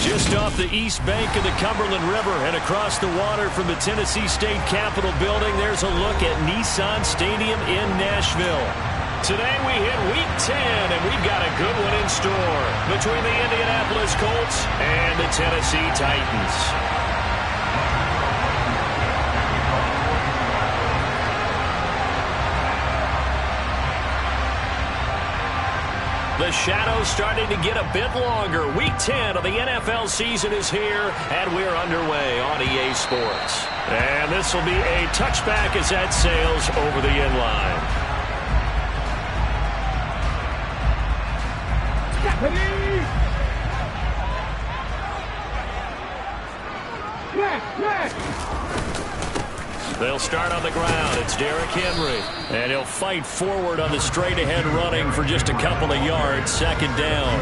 Just off the east bank of the Cumberland River and across the water from the Tennessee State Capitol building, there's a look at Nissan Stadium in Nashville. Today we hit Week 10, and we've got a good one in store between the Indianapolis Colts and the Tennessee Titans. The shadow's starting to get a bit longer. Week 10 of the NFL season is here, and we're underway on EA Sports. And this will be a touchback as that sails over the end line. They'll start on the ground. It's Derrick Henry. And he'll fight forward on the straight-ahead running for just a couple of yards. Second down.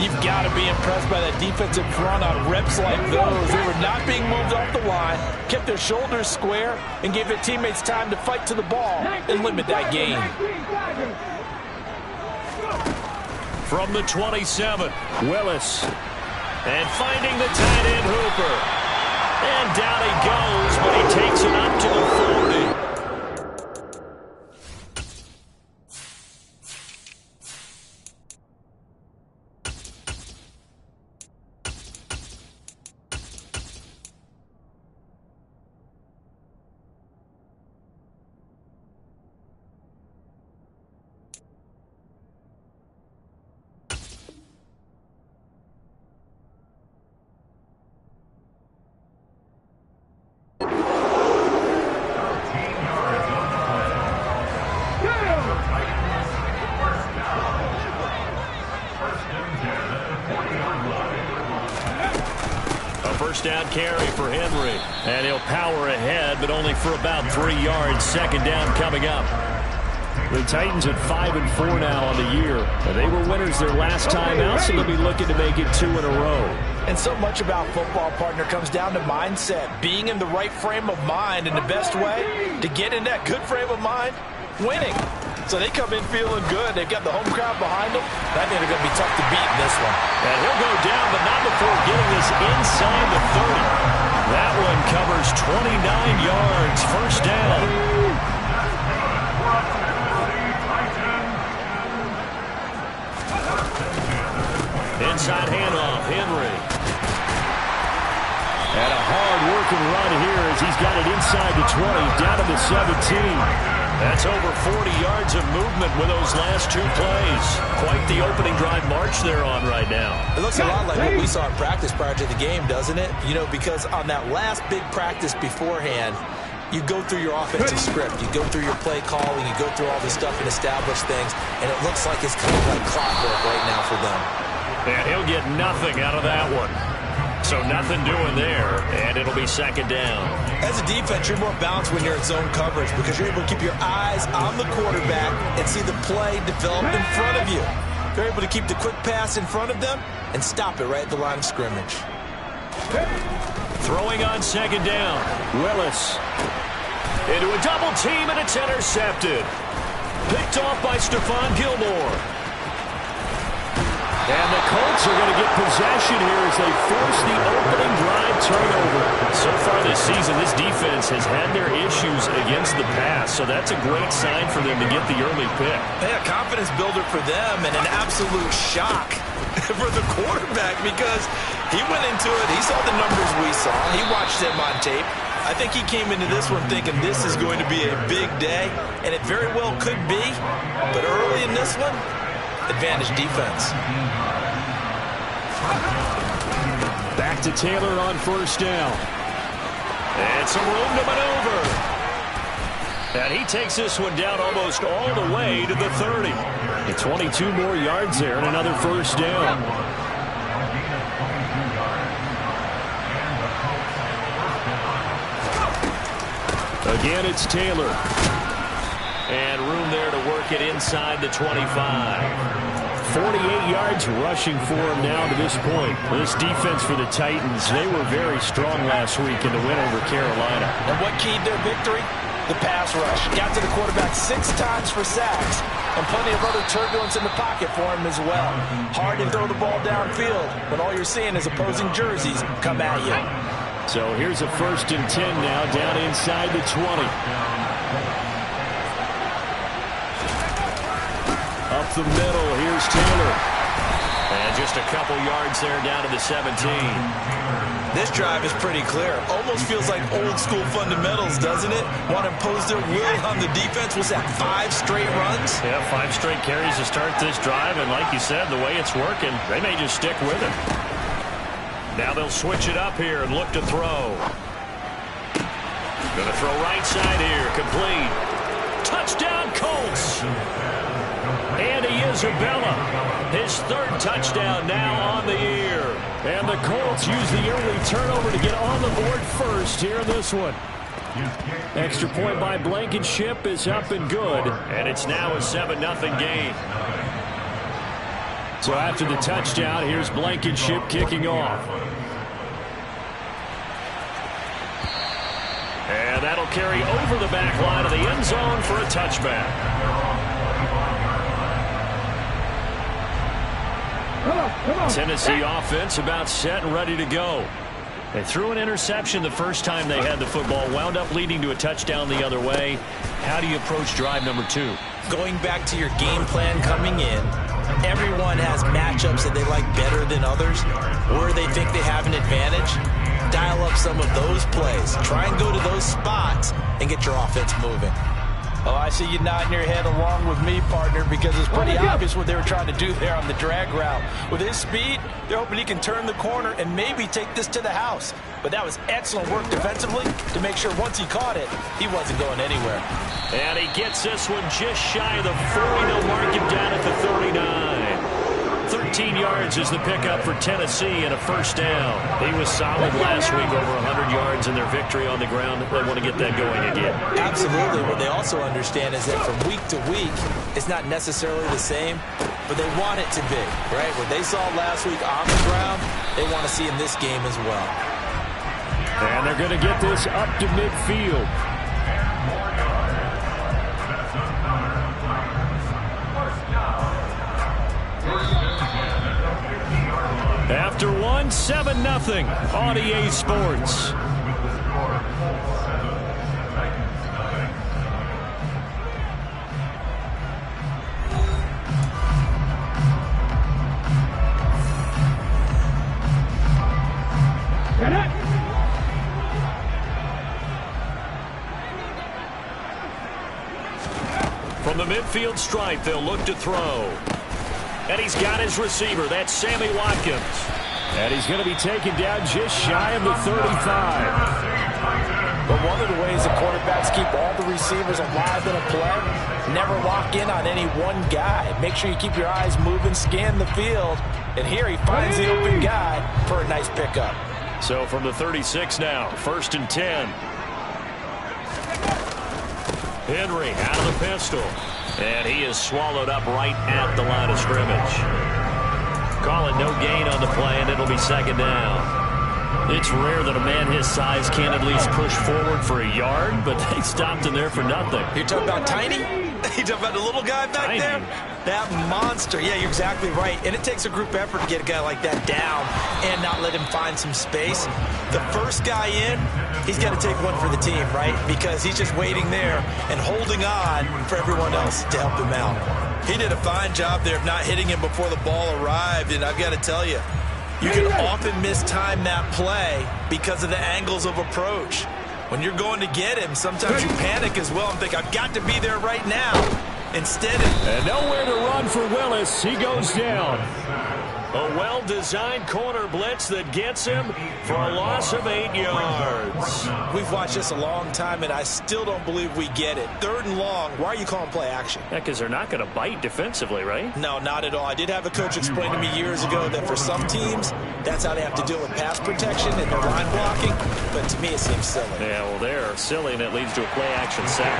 You've got to be impressed by that defensive front on reps like those. They were not being moved off the line, kept their shoulders square, and gave their teammates time to fight to the ball and limit that gain. From the 27, Willis. And finding the tight end Hooper. And down he goes, but he takes it up to the 40. First down carry for Henry. And he'll power ahead, but only for about 3 yards. Second down coming up. The Titans at 5-4 now on the year. They were winners their last time out, so they'll be looking to make it 2 in a row. And so much about football, partner, comes down to mindset. Being in the right frame of mind, and the best way to get in that good frame of mind, winning. So they come in feeling good. They've got the home crowd behind them. I think they're going to be tough to beat in this one. And he'll go down, but not before getting this inside the 30. That one covers 29 yards. First down. Inside handoff, Henry. And a hard-working run here as he's got it inside the 20, down to the 17. That's over 40 yards of movement with those last 2 plays. Quite the opening drive march they're on right now. It looks a lot like what we saw in practice prior to the game, doesn't it? You know, because on that last big practice beforehand, you go through your offensive script. You go through your play calling. You go through all this stuff and establish things. And it looks like it's kind of like clockwork right now for them. And he'll get nothing out of that one. So nothing doing there, and it'll be second down. As a defense, you're more balanced when you're in zone coverage because you're able to keep your eyes on the quarterback and see the play develop in front of you. You're able to keep the quick pass in front of them and stop it right at the line of scrimmage. Throwing on second down, Willis. Into a double team, and it's intercepted. Picked off by Stephon Gilmore. And the Colts are going to get possession here as they force the opening drive turnover. So far this season, this defense has had their issues against the pass, so that's a great sign for them to get the early pick. Yeah, confidence builder for them and an absolute shock for the quarterback because he went into it. He saw the numbers we saw. He watched them on tape. I think he came into this one thinking this is going to be a big day, and it very well could be. But early in this one, advantage defense. Back to Taylor on first down. And some room to maneuver. And he takes this one down almost all the way to the 30. And 22 more yards there and another first down. Again, it's Taylor. And room there to work it inside the 25. 48 yards rushing for him now to this point. This defense for the Titans, they were very strong last week in the win over Carolina. And what keyed their victory? the pass rush. Got to the quarterback 6 times for sacks, and plenty of other turbulence in the pocket for him as well. Hard to throw the ball downfield when all you're seeing is opposing jerseys come at you. So here's a 1st and 10 now, down inside the 20. Up the middle, here's Taylor. And just a couple yards there down to the 17. This drive is pretty clear. Almost feels like old school fundamentals, doesn't it? Want to impose their will on the defense. Was that 5 straight runs? Yeah, 5 straight carries to start this drive. And like you said, the way it's working, they may just stick with it. Now they'll switch it up here and look to throw. Going to throw right side here. Complete. Touchdown, Colts. Andy Isabella, his 3rd touchdown now on the year. And the Colts use the early turnover to get on the board first here in this one. Extra point by Blankenship is up and good. And it's now a 7-0 game. So after the touchdown, here's Blankenship kicking off. And that'll carry over the back line of the end zone for a touchback. Tennessee offense about set and ready to go. They threw an interception the first time they had the football, wound up leading to a touchdown the other way. How do you approach drive number 2? Going back to your game plan coming in, everyone has matchups that they like better than others, or they think they have an advantage. Dial up some of those plays. Try and go to those spots and get your offense moving. Oh, I see you nodding your head along with me, partner, because it's pretty obvious what they were trying to do there on the drag route. With his speed, they're hoping he can turn the corner and maybe take this to the house. But that was excellent work defensively to make sure once he caught it, he wasn't going anywhere. And he gets this one just shy of the 40. They'll mark him down at the 39. 13 yards is the pickup for Tennessee and a 1st down. He was solid last week, over 100 yards in their victory on the ground. They want to get that going again. Absolutely. What they also understand is that from week to week, it's not necessarily the same, but they want it to be, right? What they saw last week on the ground, they want to see in this game as well. And they're going to get this up to midfield. After 7-0 on EA Sports. From the midfield stripe, they'll look to throw. And he's got his receiver. That's Sammy Watkins. And he's going to be taken down just shy of the 35. But one of the ways the quarterbacks keep all the receivers alive in a play, never lock in on any one guy. Make sure you keep your eyes moving, scan the field. And here he finds the open guy for a nice pickup. So from the 36 now, 1st and 10. Henry out of the pistol. And he is swallowed up right at the line of scrimmage. Call it no gain on the play, and it'll be 2nd down. It's rare that a man his size can't at least push forward for a yard, but they stopped him there for nothing. You're talking about Tiny? You talking about the little guy back there? That monster. Yeah, you're exactly right. And it takes a group effort to get a guy like that down and not let him find some space. The first guy in, he's got to take one for the team, right? Because he's just waiting there and holding on for everyone else to help him out. He did a fine job there of not hitting him before the ball arrived, and I've got to tell you, you can often mistime that play because of the angles of approach. When you're going to get him, sometimes you panic as well and think, I've got to be there right now. Instead, and nowhere to run for Willis. He goes down. A well-designed corner blitz that gets him for a loss of 8 yards. We've watched this a long time, and I still don't believe we get it. 3rd and long. Why are you calling play action? Yeah, because they're not going to bite defensively, right? No, not at all. I did have a coach explain to me years ago that for some teams, that's how they have to deal with pass protection and their line blocking. but to me it seems silly. Yeah, well, they're silly, and it leads to a play-action sack.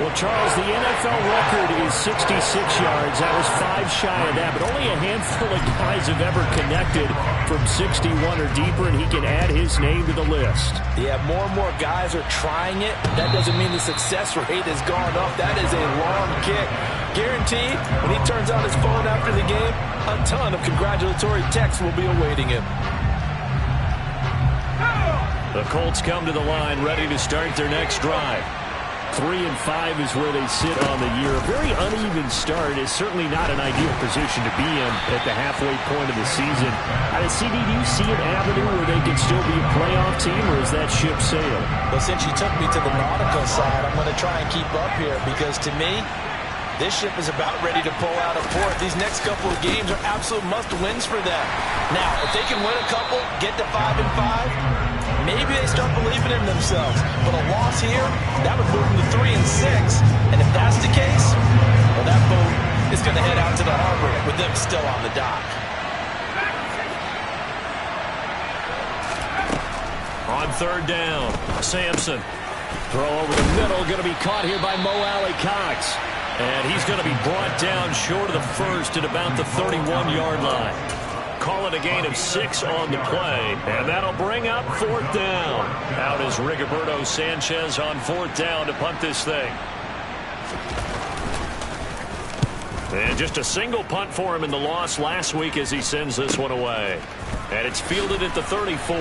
Well, Charles, the NFL record is 66 yards. That was 5 shy of that, but only a handful of guys have ever connected from 61 or deeper, and he can add his name to the list. Yeah, more and more guys are trying it. That doesn't mean the success rate has gone up. That is a long kick. Guaranteed, when he turns on his phone after the game, a ton of congratulatory texts will be awaiting him. The Colts come to the line ready to start their next drive. 3-5 is where they sit on the year. A very uneven start is certainly not an ideal position to be in at the halfway point of the season. CD, do you see an avenue where they can still be a playoff team, or is that ship sailed? Well, since you took me to the nautical side, I'm going to try and keep up here because to me, this ship is about ready to pull out of port. These next couple of games are absolute must-wins for them. Now, if they can win a couple, get to 5-5, maybe they start believing in themselves. But a loss here, that would move them to 3-6. And if that's the case, well, that boat is going to head out to the harbor with them still on the dock. On 3rd down, Sampson. Throw over the middle, going to be caught here by Mo Alley-Cox. And he's going to be brought down short of the first at about the 31-yard line. Call it a gain of 6 on the play, and that'll bring up 4th down. Out is Rigoberto Sanchez on 4th down to punt this thing. And just a single punt for him in the loss last week as he sends this one away. And it's fielded at the 34.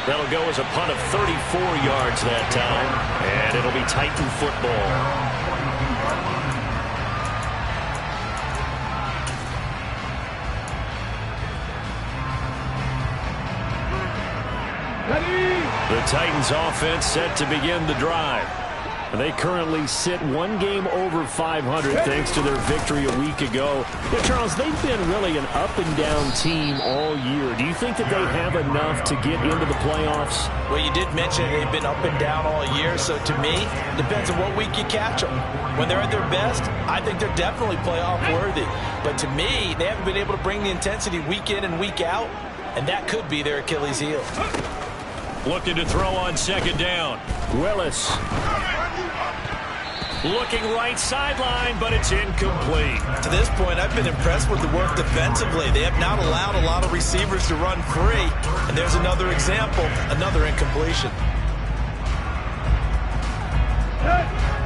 That'll go as a punt of 34 yards that time, and it'll be Titan football. The Titans offense set to begin the drive. They currently sit 1 game over 500 thanks to their victory a week ago. Yeah, Charles, they've been really an up-and-down team all year. Do you think that they have enough to get into the playoffs? Well, you did mention they've been up and down all year, so to me, depends on what week you catch them. When they're at their best, I think they're definitely playoff worthy. But to me, they haven't been able to bring the intensity week in and week out, and that could be their Achilles heel. Looking to throw on 2nd down. Willis. Looking right sideline, but it's incomplete. To this point, I've been impressed with the work defensively. They have not allowed a lot of receivers to run free. And there's another example, another incompletion.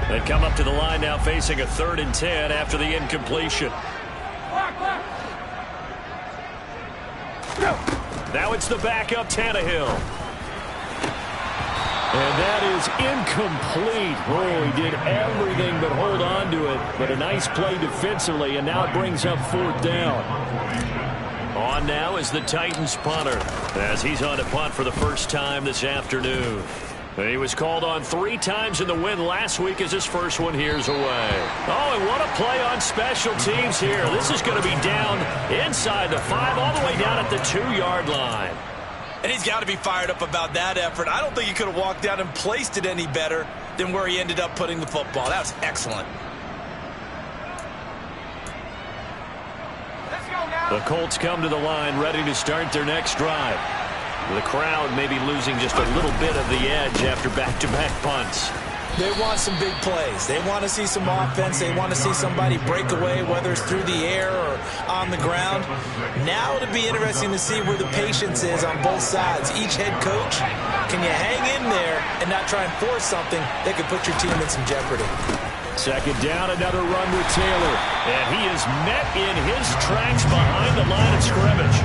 They come up to the line now facing a 3rd and 10 after the incompletion. Now it's the backup Tannehill. And that is incomplete. Oh, he did everything but hold on to it. But a nice play defensively, and now it brings up 4th down. On now is the Titans punter, as he's on to punt for the first time this afternoon. And he was called on 3 times in the win last week as his first one here's away. Oh, and what a play on special teams here. This is going to be down inside the 5, all the way down at the 2-yard line. And he's got to be fired up about that effort. I don't think he could have walked out and placed it any better than where he ended up putting the football. That was excellent. Let's go now. The Colts come to the line ready to start their next drive. The crowd may be losing just a little bit of the edge after back-to-back punts. They want some big plays. They want to see some offense. They want to see somebody break away, whether it's through the air or on the ground. Now it'll be interesting to see where the patience is on both sides. Each head coach, can you hang in there and not try and force something that could put your team in some jeopardy? 2nd down, another run with Taylor. And he is met in his tracks behind the line of scrimmage.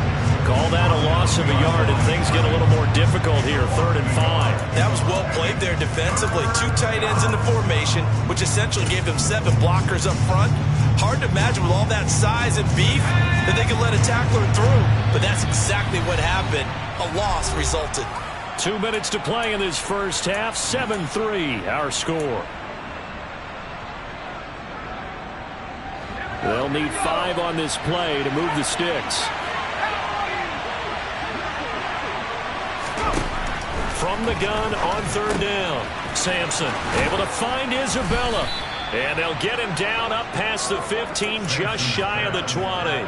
Call that a loss of a yard, and things get a little more difficult here, 3rd and 5. That was well played there defensively. 2 tight ends in the formation, which essentially gave them 7 blockers up front. Hard to imagine with all that size and beef that they could let a tackler through. But that's exactly what happened. A loss resulted. 2 minutes to play in this first half. 7-3, our score. They'll need 5 on this play to move the sticks. From the gun on 3rd down. Sampson able to find Isabella. And they'll get him down up past the 15, just shy of the 20.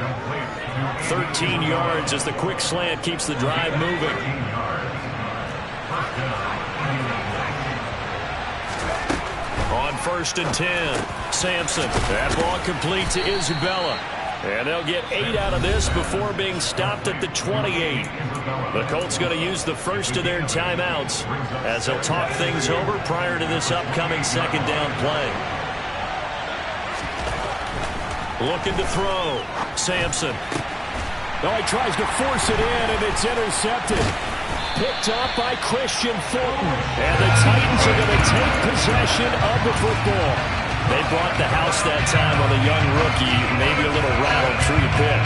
13 yards as the quick slant keeps the drive moving. 1st and 10. Sampson, that ball complete to Isabella. And they'll get 8 out of this before being stopped at the 28. The Colts going to use the first of their timeouts as they'll talk things over prior to this upcoming second down play. Looking to throw. Sampson. Oh, he tries to force it in, and it's intercepted. Picked up by Christian Fulton. And the Titans are going to take possession of the football. They brought the house that time on a young rookie, maybe a little rattled through the pit.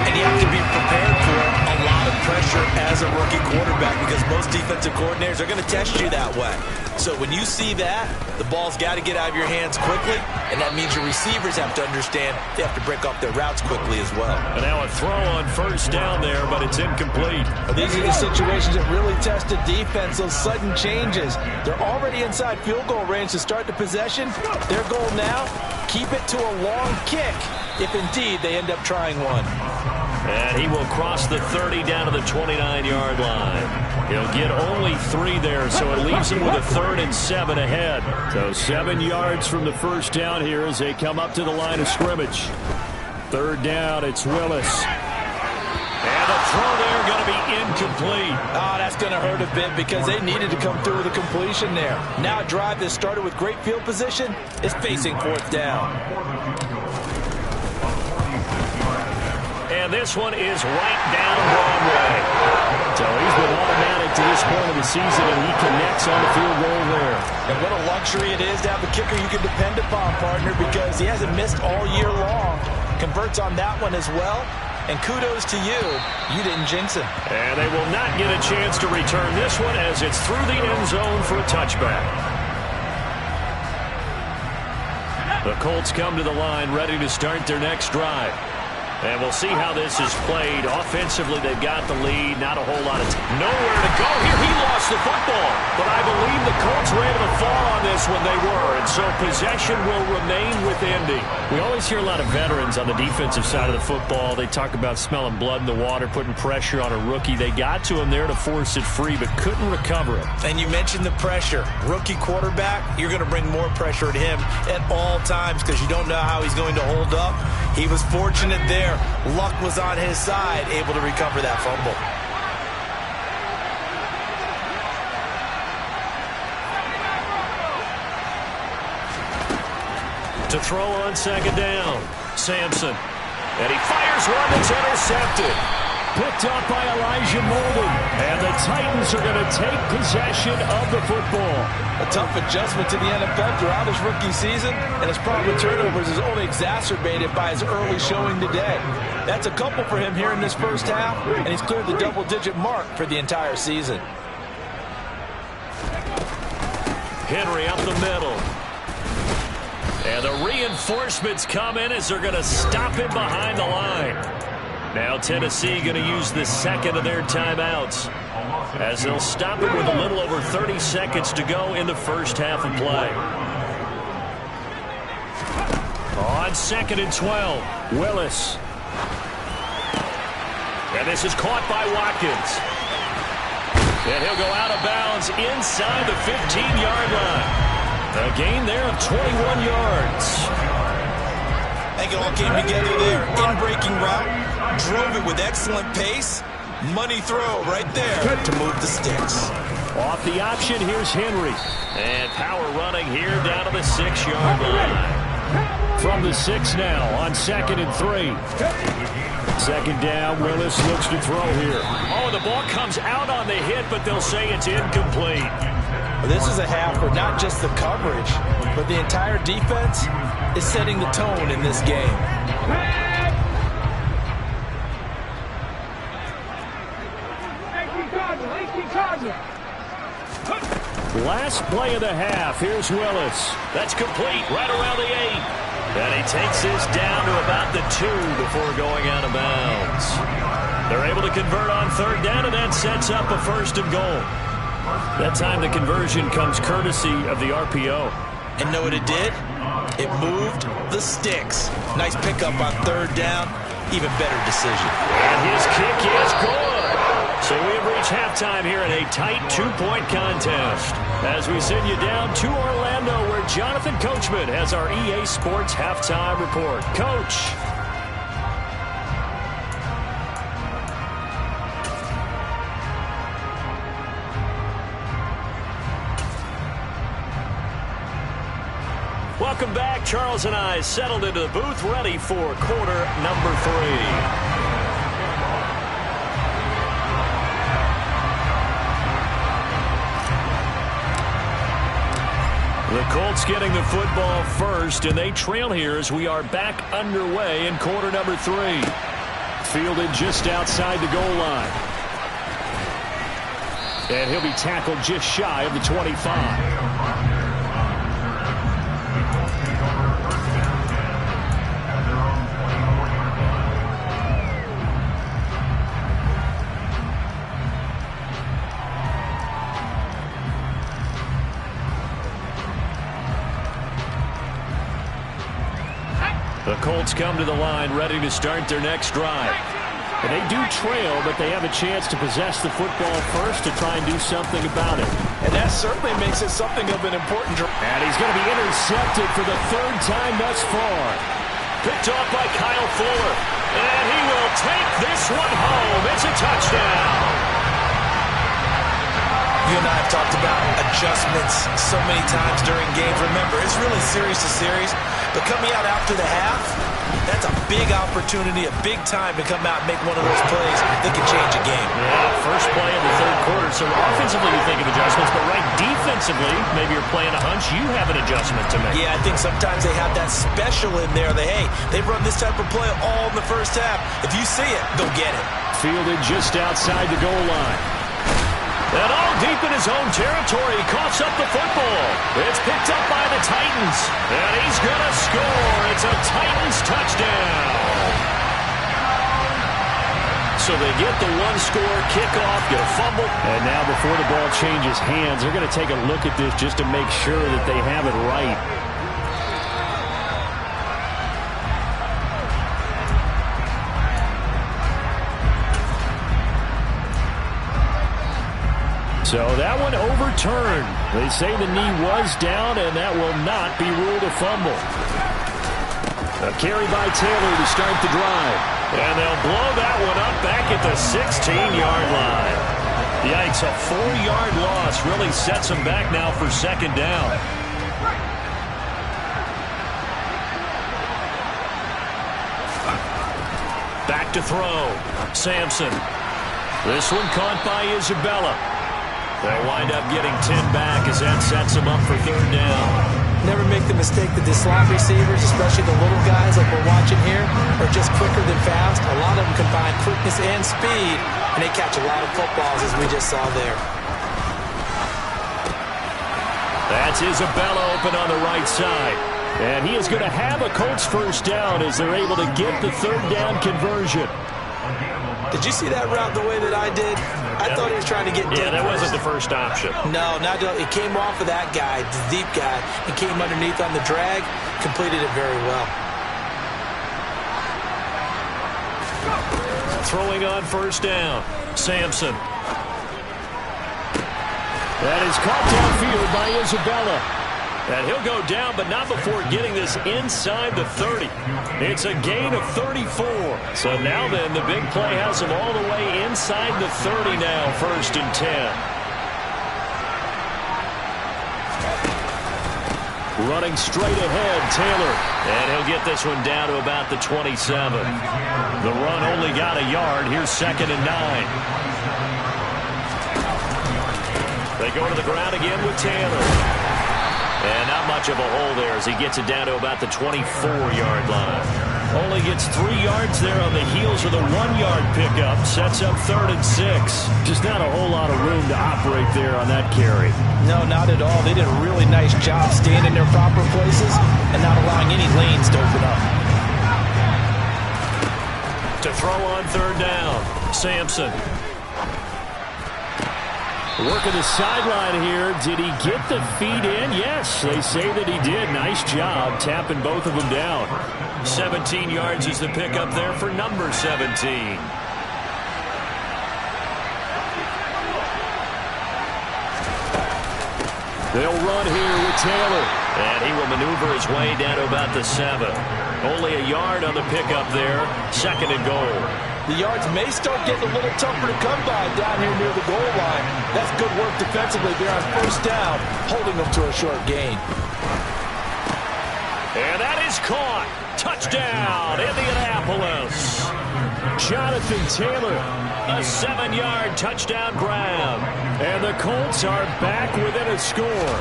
And you have to be prepared for a lot of pressure as a rookie quarterback because most defensive coordinators are going to test you that way. So when you see that, the ball's got to get out of your hands quickly, and that means your receivers have to understand they have to break off their routes quickly as well. And now a throw on first down there, but it's incomplete. Well, these are the situations that really test the defense, those sudden changes. They're already inside field goal range to start the possession. Their goal now, keep it to a long kick, if indeed they end up trying one. And he will cross the 30 down to the 29-yard line. He'll get only 3 there, so it leaves him with a 3rd and 7 ahead. So 7 yards from the first down here as they come up to the line of scrimmage. 3rd down, it's Willis. And the throw there going to be incomplete. Oh, that's going to hurt a bit because they needed to come through with a completion there. Now a drive that started with great field position is facing 4th down. And this one is right down Broadway. So he's been automatic to this point of the season, and he connects on the field goal there. And what a luxury it is to have a kicker you can depend upon, partner, because he hasn't missed all year long. Converts on that one as well. And kudos to you. You didn't jinx him. And they will not get a chance to return this one as it's through the end zone for a touchback. The Colts come to the line ready to start their next drive. And we'll see how this is played. Offensively, they've got the lead. Not a whole lot of time. Nowhere to go here. He lost the football. But I believe the Colts were able to fall on this when they were. And so possession will remain with Indy. We always hear a lot of veterans on the defensive side of the football. They talk about smelling blood in the water, putting pressure on a rookie. They got to him there to force it free, but couldn't recover it. And you mentioned the pressure. Rookie quarterback, you're going to bring more pressure at him at all times because you don't know how he's going to hold up. He was fortunate there. Luck was on his side, able to recover that fumble. To throw on second down, Sampson. And he fires one that's intercepted. Picked up by Elijah Molden. And the Titans are going to take possession of the football. A tough adjustment to the NFL throughout his rookie season, and his problem with turnovers is only exacerbated by his early showing today. That's a couple for him here in this first half, and he's cleared the double-digit mark for the entire season. Henry up the middle. And the reinforcements come in as they're going to stop him behind the line. Now Tennessee going to use the second of their timeouts as they'll stop it with a little over 30 seconds to go in the first half of play. On 2nd and 12, Willis. And this is caught by Watkins. And he'll go out of bounds inside the 15-yard line. A gain there of 21 yards. I think it all came together there. In-breaking route, drove it with excellent pace. Money throw right there to move the sticks. Off the option, here's Henry. And power running here down to the 6-yard line. From the 6 now on 2nd and 3. Second down, Willis looks to throw here. Oh, the ball comes out on the hit, but they'll say it's incomplete. Well, this is a half where not just the coverage, but the entire defense is setting the tone in this game. Last play of the half. Here's Willis. That's complete right around the 8. And he takes this down to about the 2 before going out of bounds. They're able to convert on 3rd down, and that sets up a 1st and goal. That time the conversion comes courtesy of the RPO. And know what it did? It moved the sticks. Nice pickup on 3rd down. Even better decision. And his kick is good. So we have reached halftime here in a tight two-point contest. As we send you down to Orlando, where Jonathan Coachman has our EA Sports halftime report. Coach. Welcome back. Charles and I settled into the booth, ready for quarter number 3. The Colts getting the football first, and they trail here as we are back underway in quarter number 3. Fielded just outside the goal line. And he'll be tackled just shy of the 25. The Colts come to the line ready to start their next drive. And they do trail, but they have a chance to possess the football first to try and do something about it. And that certainly makes it something of an important drive. And he's going to be intercepted for the 3rd time thus far. Picked off by Kyle Fuller. And he will take this one home. It's a touchdown. You and I have talked about adjustments so many times during games. Remember, it's really series to series. But coming out after the half, that's a big opportunity, a big time to come out and make one of those plays that can change a game. Yeah, first play of the 3rd quarter. So offensively, you think of adjustments, but right defensively, maybe you're playing a hunch. You have an adjustment to make. Yeah, I think sometimes they have that special in there that, hey, they've run this type of play all in the first half. If you see it, go get it. Fielded just outside the goal line. And all deep in his own territory, he coughs up the football. It's picked up by the Titans. And he's going to score. It's a Titans touchdown. So they get the one-score kickoff, get a fumble. And now before the ball changes hands, they're going to take a look at this just to make sure that they have it right. So that one overturned. They say the knee was down, and that will not be ruled a fumble. A carry by Taylor to start the drive. And they'll blow that one up back at the 16-yard line. Yikes, a 4-yard loss really sets them back now for 2nd down. Back to throw. Sampson. This one caught by Isabella. They'll wind up getting 10 back as that sets them up for 3rd down. Never make the mistake that the slot receivers, especially the little guys like we're watching here, are just quicker than fast. A lot of them combine quickness and speed, and they catch a lot of footballs, as we just saw there. That's Isabella open on the right side. And he is going to have a Colts 1st down as they're able to get the 3rd down conversion. Did you see that route the way that I did? I thought he was trying to get deep. Yeah, that wasn't the first option. No, it came off of that guy, the deep guy, and came underneath on the drag, completed it very well. Throwing on 1st down, Sampson. That is caught downfield by Isabella. And he'll go down, but not before getting this inside the 30. It's a gain of 34. So now then, the big play has him all the way inside the 30 now, 1st and 10. Running straight ahead, Taylor. And he'll get this one down to about the 27. The run only got a yard. Here's 2nd and 9. They go to the ground again with Taylor. And not much of a hole there as he gets it down to about the 24-yard line. Only gets 3 yards there on the heels of the 1-yard pickup. Sets up 3rd and 6. Just not a whole lot of room to operate there on that carry. No, not at all. They did a really nice job staying in their proper places and not allowing any lanes to open up. To throw on 3rd down, Sampson. Working the sideline here. Did he get the feet in? Yes, they say that he did. Nice job tapping both of them down. 17 yards is the pickup there for number 17. They'll run here with Taylor. And he will maneuver his way down to about the 7. Only a yard on the pickup there. 2nd and goal. The yards may start getting a little tougher to come by down here near the goal line. That's good work defensively there on 1st down, holding them to a short gain. And that is caught. Touchdown, Indianapolis. Jonathan Taylor, a 7-yard touchdown grab. And the Colts are back within a score.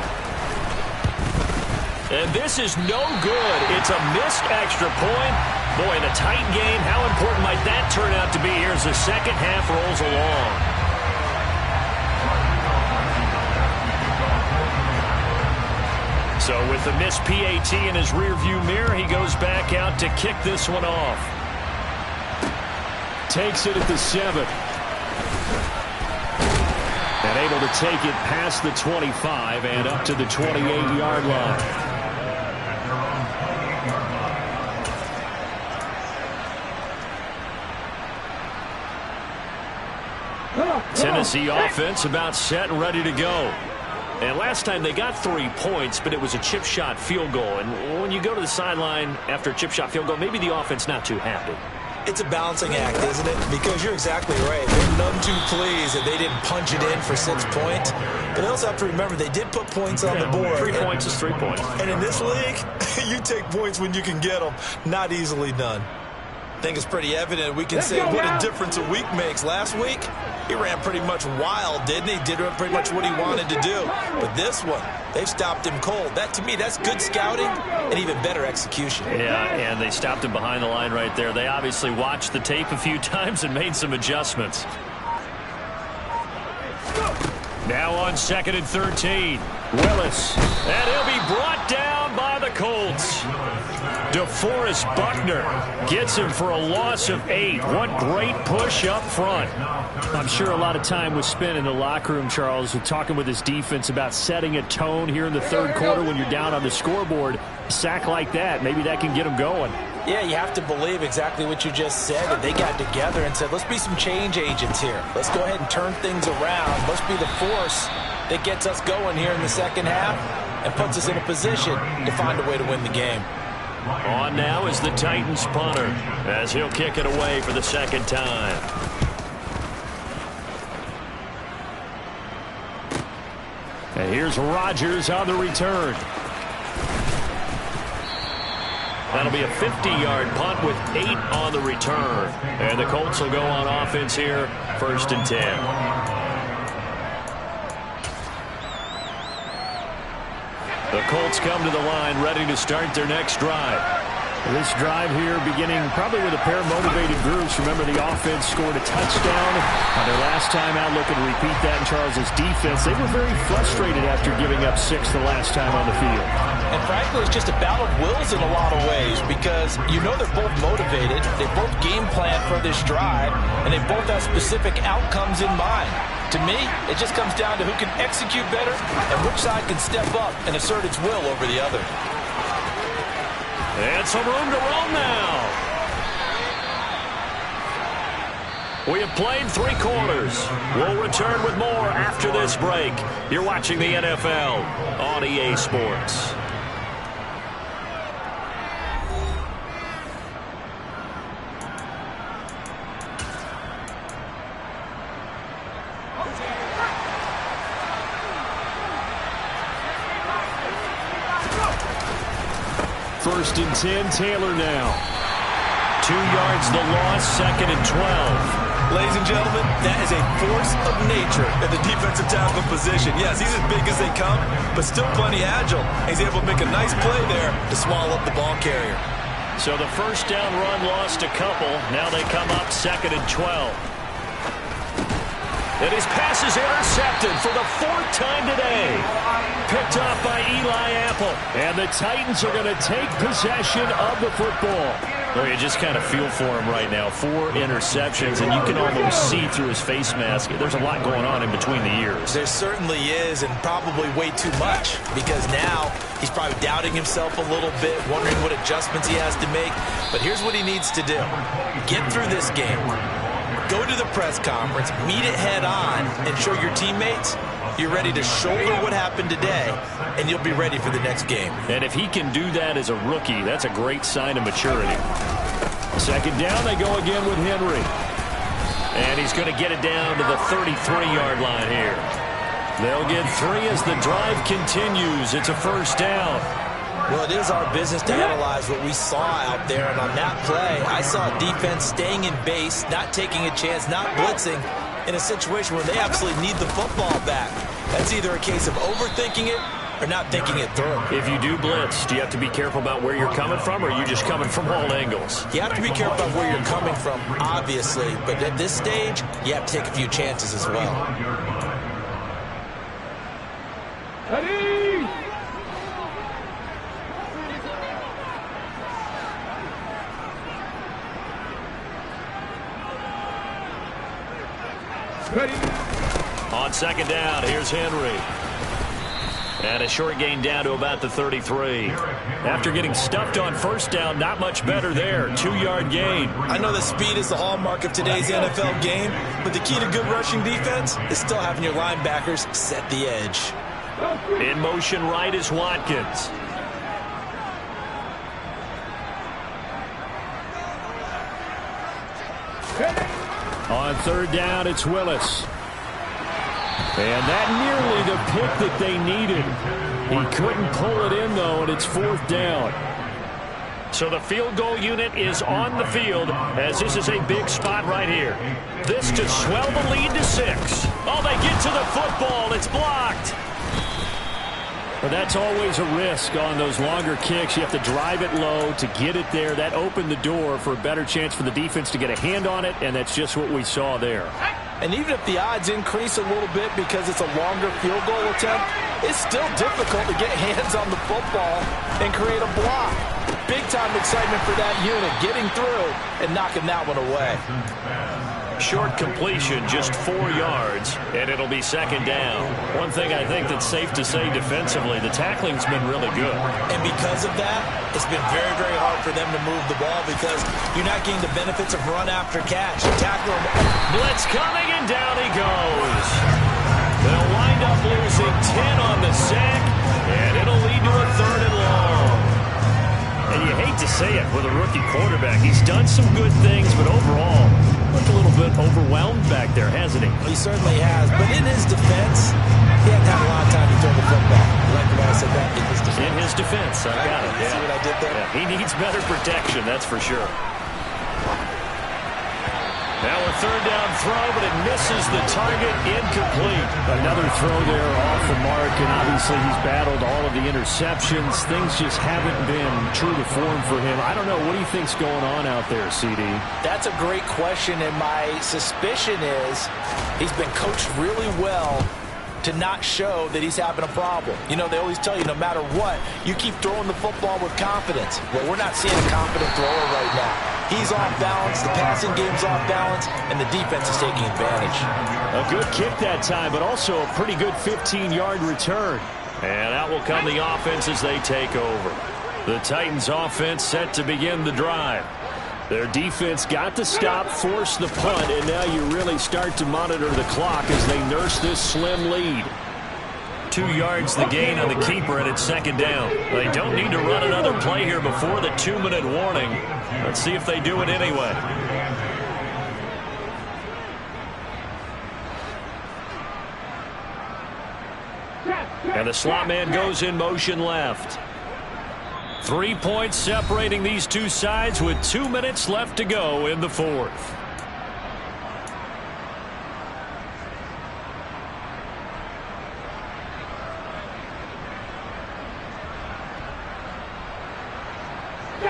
And this is no good. It's a missed extra point. Boy, in a tight game, how important might that turn out to be here as the second half rolls along? So with the missed PAT in his rearview mirror, he goes back out to kick this one off. Takes it at the 7. And able to take it past the 25 and up to the 28-yard line. Tennessee offense about set and ready to go. And last time they got 3 points, but it was a chip shot field goal. And when you go to the sideline after a chip shot field goal, maybe the offense not too happy. It's a balancing act, isn't it? Because you're exactly right. They're none too pleased that they didn't punch it in for 6 points. But they also have to remember they did put points on the board. 3 points is 3 points. And in this league, you take points when you can get them. Not easily done. I think it's pretty evident. We can say what a difference a week makes. Last week, he ran pretty much wild, didn't he? Did pretty much what he wanted to do. But this one, they've stopped him cold. That, to me, that's good scouting and even better execution. Yeah, and they stopped him behind the line right there. They obviously watched the tape a few times and made some adjustments. Now on 2nd and 13. Willis. And he'll be brought down by the Colts. DeForest Buckner gets him for a loss of 8. What great push up front. I'm sure a lot of time was spent in the locker room, Charles, talking with his defense about setting a tone here in the 3rd quarter when you're down on the scoreboard. A sack like that, maybe that can get them going. Yeah, you have to believe exactly what you just said. That they got together and said, let's be some change agents here. Let's go ahead and turn things around. Let's be the force that gets us going here in the second half and puts us in a position to find a way to win the game. On now is the Titans punter as he'll kick it away for the 2nd time. And here's Rodgers on the return. That'll be a 50-yard punt with 8 on the return. And the Colts will go on offense here, 1st and 10. The Colts come to the line ready to start their next drive. This drive here beginning probably with a pair of motivated groups. Remember, the offense scored a touchdown on their last time out. Looking to repeat that in Charles's defense. They were very frustrated after giving up 6 the last time on the field. And frankly, it's just a battle of wills in a lot of ways because you know they're both motivated. They both game plan for this drive, and they both have specific outcomes in mind. To me, it just comes down to who can execute better and which side can step up and assert its will over the other. And some room to roam now. We have played 3 quarters. We'll return with more after this break. You're watching the NFL on EA Sports. First and 10, Taylor now. 2 yards the loss, 2nd and 12. Ladies and gentlemen, that is a force of nature at the defensive tackle position. Yes, he's as big as they come, but still plenty agile. He's able to make a nice play there to swallow up the ball carrier. So the 1st down run lost a couple. Now they come up 2nd and 12. And his pass is intercepted for the 4th time today. Picked off by Eli Apple. And the Titans are going to take possession of the football. Well, you just kind of feel for him right now. 4 interceptions, and you can almost see through his face mask. There's a lot going on in between the ears. There certainly is, and probably way too much, because now he's probably doubting himself a little bit, wondering what adjustments he has to make. But here's what he needs to do. Get through this game. Go to the press conference, meet it head on, and show your teammates You're ready to shoulder what happened today, and you'll be ready for the next game. And if he can do that as a rookie, that's a great sign of maturity. Second down, they go again with Henry. And he's going to get it down to the 33-yard line here. They'll get 3 as the drive continues. It's a first down. Well, it is our business to analyze what we saw out there. And on that play, I saw defense staying in base, not taking a chance, not blitzing, in a situation where they absolutely need the football back. That's either a case of overthinking it or not thinking it through. If you do blitz, do you have to be careful about where you're coming from, or are you just coming from all angles? You have to be careful about where you're coming from, obviously. But at this stage, you have to take a few chances as well. Ready? Ready. On second down, here's Henry. And a short gain down to about the 33. After getting stuffed on first down, not much better there. 2-yard gain. I know that speed is the hallmark of today's NFL game, but the key to good rushing defense is still having your linebackers set the edge. In motion right is Watkins. On third down, it's Willis. And that nearly the pick that they needed. He couldn't pull it in, though, and it's fourth down. So the field goal unit is on the field, as this is a big spot right here. This to swell the lead to 6. Oh, they get to the football. It's blocked. But that's always a risk on those longer kicks. You have to drive it low to get it there. That opened the door for a better chance for the defense to get a hand on it, and that's just what we saw there. And even if the odds increase a little bit because it's a longer field goal attempt, it's still difficult to get hands on the football and create a block. Big-time excitement for that unit, getting through and knocking that one away. Short completion, just 4 yards, and it'll be second down. One thing I think that's safe to say defensively, the tackling's been really good. And because of that, it's been very, very hard for them to move the ball because you're not getting the benefits of run after catch. Tackle him. Blitz coming, and down he goes. They'll wind up losing 10 on the sack, and it'll lead to a 3rd and long. And you hate to say it with a rookie quarterback. He's done some good things, but overall, looked a little bit overwhelmed back there, hasn't he? He certainly has. But in his defense, he hasn't had a lot of time to throw the football. You like the way I said that? In his defense. In his defense. I got it. See what I did there? Yeah, he needs better protection, that's for sure. Now a third down throw, but it misses the target, incomplete. Another throw there off the mark, and obviously he's battled all of the interceptions. Things just haven't been true to form for him. I don't know. What do you think's going on out there, CD? That's a great question, and my suspicion is he's been coached really well to not show that he's having a problem. You know, they always tell you no matter what, you keep throwing the football with confidence. Well, we're not seeing a confident thrower right now. He's off balance, the passing game's off balance, and the defense is taking advantage. A good kick that time, but also a pretty good 15-yard return. And out will come the offense as they take over. The Titans offense set to begin the drive. Their defense got the stop, forced the punt, and now you really start to monitor the clock as they nurse this slim lead. 2 yards the gain on the keeper, and it's second down. They don't need to run another play here before the 2-minute warning. Let's see if they do it anyway. And the slot man goes in motion left. 3 points separating these two sides with 2 minutes left to go in the fourth.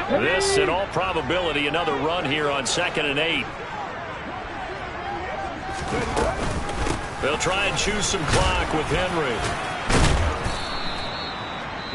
This, in all probability, another run here on 2nd and 8. They'll try and choose some clock with Henry.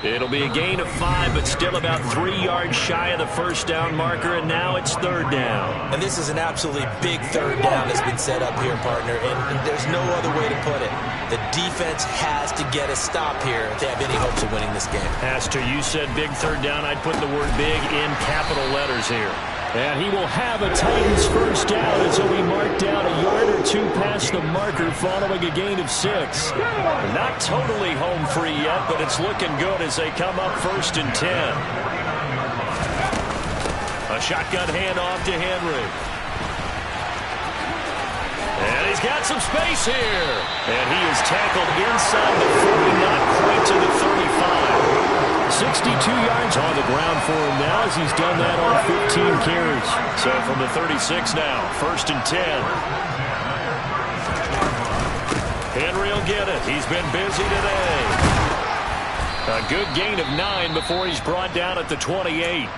It'll be a gain of 5, but still about 3 yards shy of the first down marker, and now it's third down. And this is an absolutely big third down that's been set up here, partner, and there's no other way to put it. The defense has to get a stop here if they have any hopes of winning this game. Has to. You said big third down. I'd put the word big in capital letters here. And he will have a Titans first down as he'll be marked down a yard or two past the marker following a gain of 6. Not totally home free yet, but it's looking good as they come up 1st and 10. A shotgun handoff to Henry. And he's got some space here. And he is tackled inside the 40, not quite to the 35. 62 yards on the ground for him now as he's done that on 15 carries. So from the 36 now, 1st and 10. Henry will get it. He's been busy today. A good gain of 9 before he's brought down at the 28.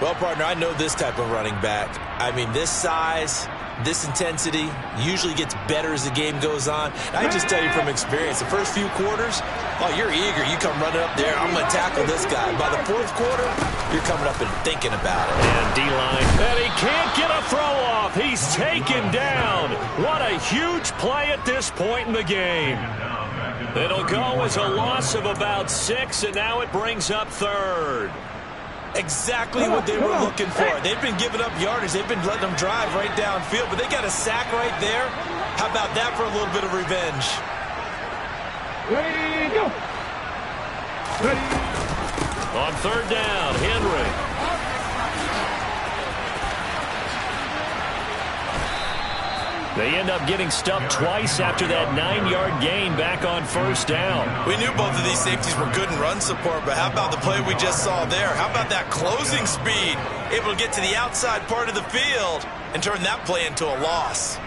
Well, partner, I know this type of running back. I mean, this size, this intensity usually gets better as the game goes on. I just tell you from experience, the first few quarters, oh, you're eager. You come running up there, I'm going to tackle this guy. By the 4th quarter, you're coming up and thinking about it. And D-line. And he can't get a throw off. He's taken down. What a huge play at this point in the game. It'll go as a loss of about 6, and now it brings up 3rd. Exactly what they were looking for. They've been giving up yardage. They've been letting them drive right downfield, but they got a sack right there. How about that for a little bit of revenge? Ready, go. Ready. On 3rd down, Henry. They end up getting stuffed twice after that 9-yard gain back on 1st down. We knew both of these safeties were good in run support, but how about the play we just saw there? How about that closing speed? Able to get to the outside part of the field and turn that play into a loss.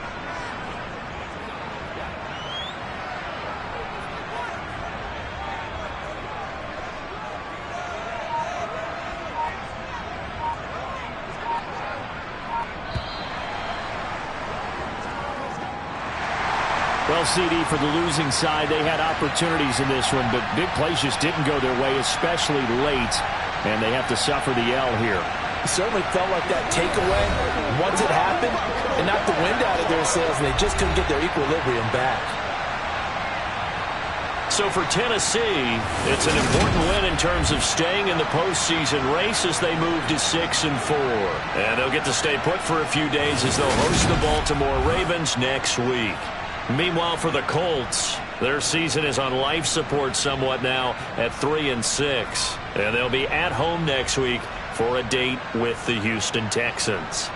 Well, CD, for the losing side, they had opportunities in this one, but big plays just didn't go their way, especially late, and they have to suffer the L here. It certainly felt like that takeaway, once it happened, it knocked the wind out of their sails, and they just couldn't get their equilibrium back. So for Tennessee, it's an important win in terms of staying in the postseason race as they move to 6-4. And they'll get to stay put for a few days as they'll host the Baltimore Ravens next week. Meanwhile, for the Colts, their season is on life support somewhat now at 3-6. And they'll be at home next week for a date with the Houston Texans.